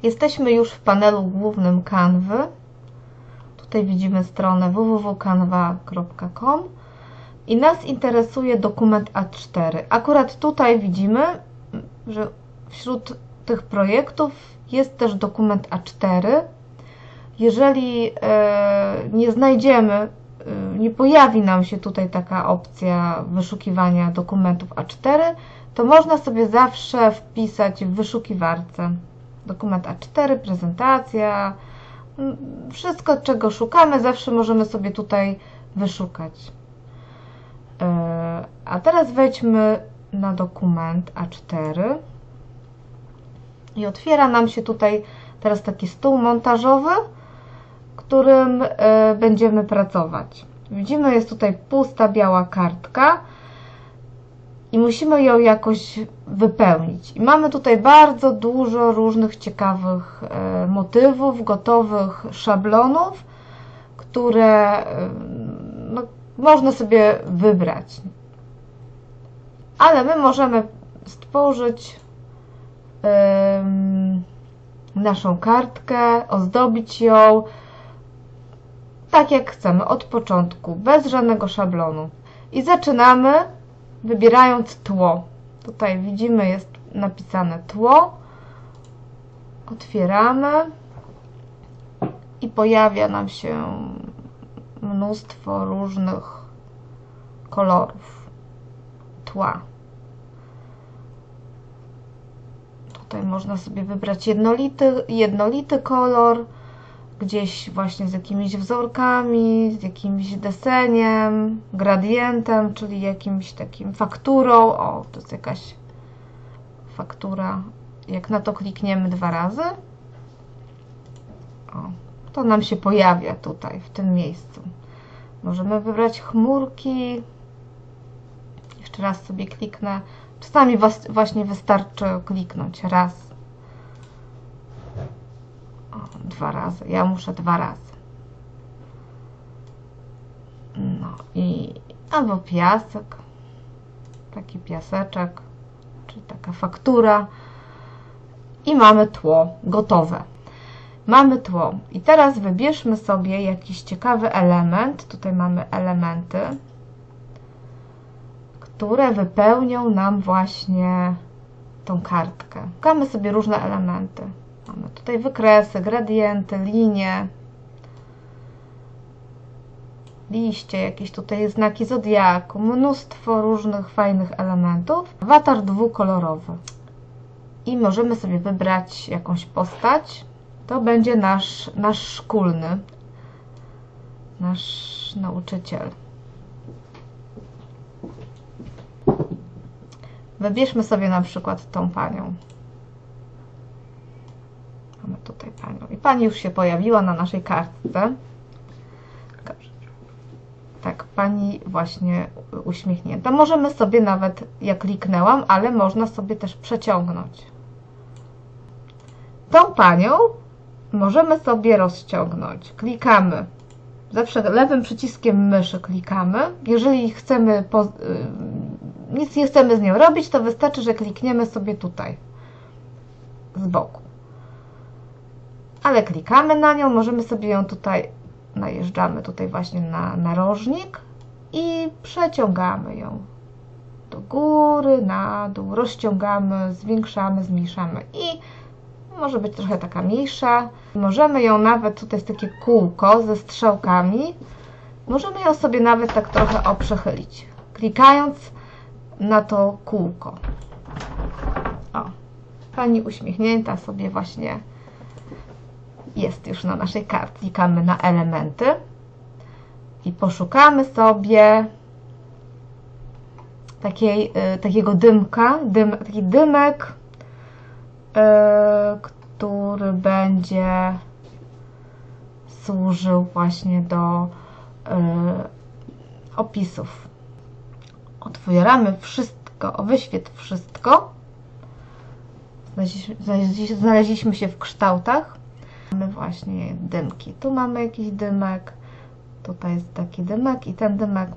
Jesteśmy już w panelu głównym Canwy. Tutaj widzimy stronę www.canva.com i nas interesuje dokument A4. Akurat tutaj widzimy, że wśród tych projektów jest też dokument A4. Jeżeli nie znajdziemy, nie pojawi nam się tutaj taka opcja wyszukiwania dokumentów A4, to można sobie zawsze wpisać w wyszukiwarce dokument A4, prezentacja, wszystko, czego szukamy, zawsze możemy sobie tutaj wyszukać. A teraz wejdźmy na dokument A4 i otwiera nam się tutaj teraz taki stół montażowy, którym będziemy pracować. Widzimy, jest tutaj pusta biała kartka i musimy ją jakoś wypełnić. I mamy tutaj bardzo dużo różnych ciekawych motywów, gotowych szablonów, które no, można sobie wybrać. Ale my możemy stworzyć naszą kartkę, ozdobić ją tak jak chcemy, od początku, bez żadnego szablonu. I zaczynamy wybierając tło. Tutaj widzimy, jest napisane tło. Otwieramy i pojawia nam się mnóstwo różnych kolorów tła. Tutaj można sobie wybrać jednolity kolor, gdzieś właśnie z jakimiś wzorkami, z jakimś deseniem, gradientem, czyli jakimś takim fakturą. O, to jest jakaś faktura. Jak na to klikniemy 2 razy, o, to nam się pojawia tutaj, w tym miejscu. Możemy wybrać chmurki. Jeszcze raz sobie kliknę. Czasami właśnie wystarczy kliknąć raz. 2 razy. Ja muszę 2 razy. No i albo piasek, taki piaseczek, czy taka faktura i mamy tło gotowe. Mamy tło i teraz wybierzmy sobie jakiś ciekawy element. Tutaj mamy elementy, które wypełnią nam właśnie tą kartkę. Szukamy sobie różne elementy. Mamy tutaj wykresy, gradienty, linie, liście, jakieś tutaj znaki zodiaku, mnóstwo różnych fajnych elementów. Awatar dwukolorowy. I możemy sobie wybrać jakąś postać. To będzie nasz szkolny, nasz nauczyciel. Wybierzmy sobie na przykład tą panią. Mamy tutaj panią. I pani już się pojawiła na naszej kartce. Tak, pani właśnie uśmiechnięta. Możemy sobie nawet, ja kliknęłam, ale można sobie też przeciągnąć. Tą panią możemy sobie rozciągnąć. Klikamy. Zawsze lewym przyciskiem myszy klikamy. Jeżeli chcemy, nic nie chcemy z nią robić, to wystarczy, że klikniemy sobie tutaj z boku. Ale klikamy na nią, możemy sobie ją tutaj, najeżdżamy tutaj właśnie na narożnik i przeciągamy ją do góry, na dół, rozciągamy, zwiększamy, zmniejszamy i może być trochę taka mniejsza. Możemy ją nawet, tutaj jest takie kółko ze strzałkami, możemy ją sobie nawet tak trochę przechylić, klikając na to kółko. O, pani uśmiechnięta sobie właśnie jest już na naszej kartce. Klikamy na elementy i poszukamy sobie takiego dymka, taki dymek, który będzie służył właśnie do opisów. Otwieramy wszystko, wyświetl wszystko. Znaleźliśmy się w kształtać. Mamy właśnie dymki. Tu mamy jakiś dymek, tutaj jest taki dymek i ten dymek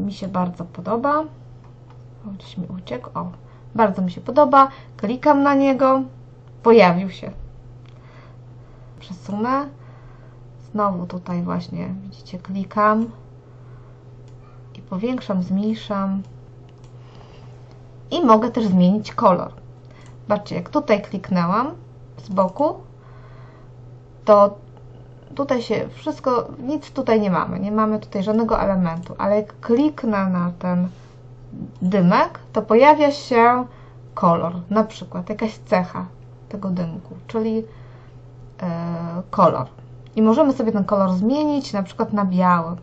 mi się bardzo podoba. O, gdzieś mi uciekł. O, bardzo mi się podoba. Klikam na niego. Pojawił się. przesunę. Znowu tutaj właśnie, widzicie, klikam i powiększam, zmniejszam. I mogę też zmienić kolor. Zobaczcie, jak tutaj kliknęłam z boku, to tutaj się wszystko, nic tutaj nie mamy tutaj żadnego elementu, ale jak kliknę na ten dymek, to pojawia się kolor, na przykład jakaś cecha tego dymku, czyli kolor. I możemy sobie ten kolor zmienić, na przykład na biały.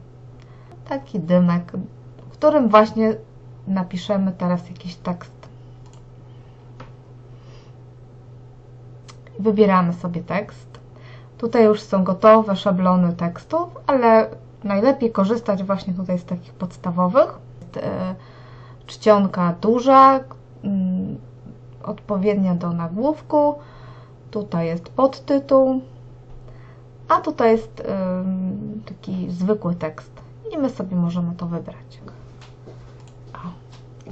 Taki dymek, w którym właśnie napiszemy teraz jakiś tekst. Wybieramy sobie tekst. Tutaj już są gotowe szablony tekstów, ale najlepiej korzystać właśnie tutaj z takich podstawowych. Czcionka duża, odpowiednia do nagłówku. Tutaj jest podtytuł, a tutaj jest taki zwykły tekst i my sobie możemy to wybrać.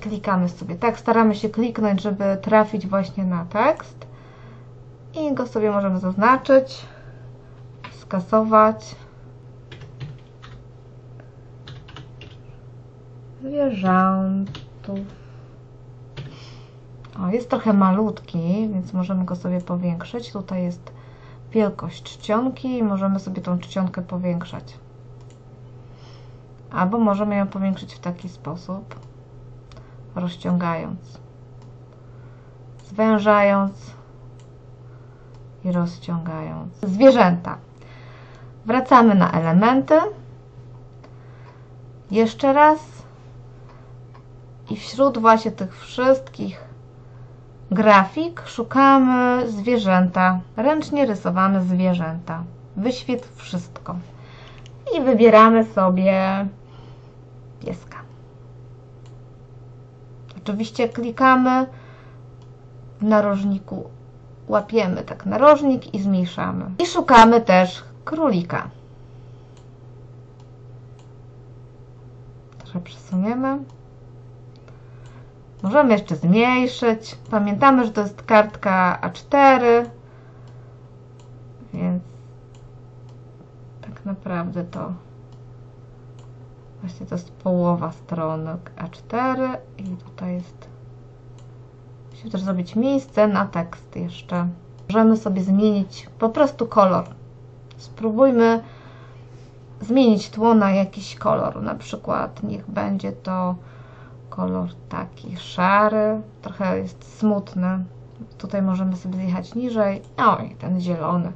Klikamy sobie tak, staramy się kliknąć, żeby trafić właśnie na tekst i go sobie możemy zaznaczyć, skasować. Zwierzątów. O, jest trochę malutki, więc możemy go sobie powiększyć. Tutaj jest wielkość czcionki i możemy sobie tą czcionkę powiększać. Albo możemy ją powiększyć w taki sposób, rozciągając, zwężając i rozciągając. Zwierzęta. Wracamy na elementy. Jeszcze raz. I wśród właśnie tych wszystkich grafik szukamy zwierzęta. Ręcznie rysowane zwierzęta. Wyświetl wszystko. I wybieramy sobie pieska. Oczywiście klikamy w narożniku, łapiemy tak narożnik i zmniejszamy. I szukamy też królika. Trochę przesuniemy. Możemy jeszcze zmniejszyć. Pamiętamy, że to jest kartka A4, więc tak naprawdę to właśnie to jest połowa strony A4 i tutaj jest, musimy też zrobić miejsce na tekst jeszcze. Możemy sobie zmienić po prostu kolor. Spróbujmy zmienić tło na jakiś kolor, na przykład niech będzie to kolor taki szary, trochę jest smutny. Tutaj możemy sobie zjechać niżej. Oj, ten zielony.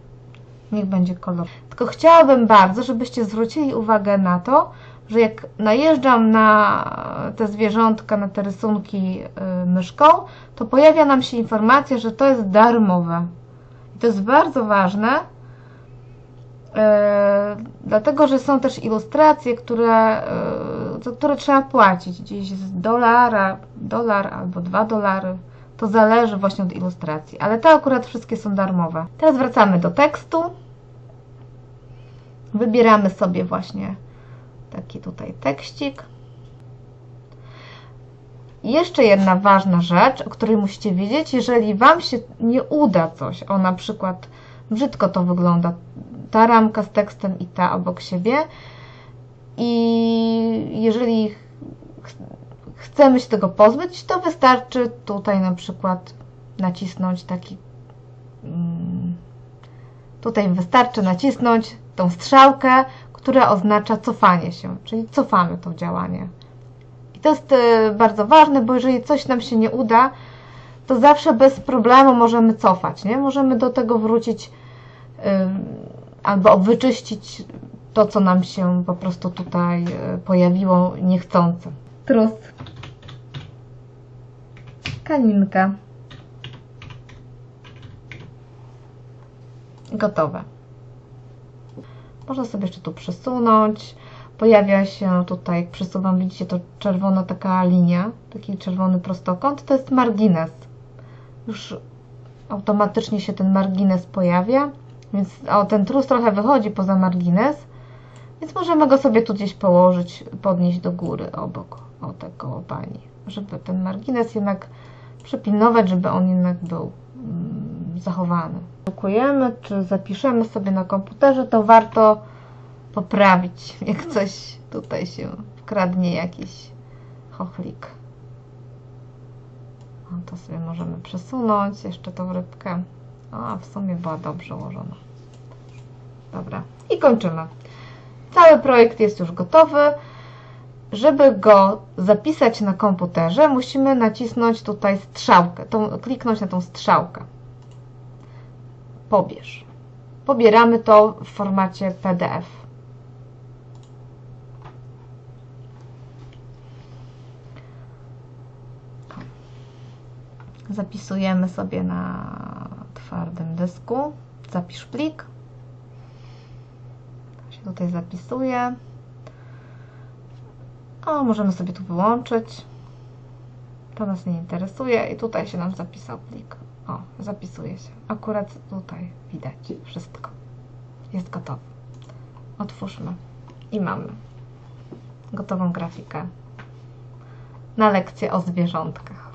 Niech będzie kolor. Tylko chciałabym bardzo, żebyście zwrócili uwagę na to, że jak najeżdżam na te zwierzątka, na te rysunki myszką, to pojawia nam się informacja, że to jest darmowe. I to jest bardzo ważne, dlatego, że są też ilustracje, za które trzeba płacić. Gdzieś jest dolar albo $2. To zależy właśnie od ilustracji, ale te akurat wszystkie są darmowe. Teraz wracamy do tekstu. Wybieramy sobie właśnie taki tutaj tekstik. I jeszcze jedna ważna rzecz, o której musicie wiedzieć, jeżeli Wam się nie uda coś, o na przykład brzydko to wygląda, ta ramka z tekstem i ta obok siebie, i jeżeli chcemy się tego pozbyć, to wystarczy tutaj na przykład nacisnąć taki, tutaj wystarczy nacisnąć tą strzałkę, która oznacza cofanie się, czyli cofamy to działanie. I to jest bardzo ważne, bo jeżeli coś nam się nie uda, to zawsze bez problemu możemy cofać, nie? Możemy do tego wrócić albo wyczyścić to, co nam się po prostu tutaj pojawiło niechcące. Trus. Kalinka. Gotowe. Można sobie jeszcze tu przesunąć. Pojawia się tutaj, jak przesuwam, widzicie, to czerwona taka linia, taki czerwony prostokąt, to jest margines. Już automatycznie się ten margines pojawia, więc ten trus trochę wychodzi poza margines, więc możemy go sobie tu gdzieś położyć, podnieść do góry obok tego pani, żeby ten margines jednak przypilnować, żeby on jednak był zachowany. Drukujemy, czy zapiszemy sobie na komputerze, to warto poprawić, jak coś tutaj się wkradnie, jakiś chochlik. O, to sobie możemy przesunąć jeszcze tą rybkę. A, w sumie była dobrze ułożona. Dobra, i kończymy. Cały projekt jest już gotowy. Żeby go zapisać na komputerze, musimy nacisnąć tutaj strzałkę, kliknąć na tą strzałkę. Pobierz. Pobieramy to w formacie PDF. Zapisujemy sobie na twardym dysku. Zapisz plik. To się tutaj zapisuje. O, możemy sobie tu wyłączyć. To nas nie interesuje i tutaj się nam zapisał plik. O, zapisuje się. Akurat tutaj widać wszystko. Jest gotowe. Otwórzmy. I mamy gotową grafikę na lekcję o zwierzątkach.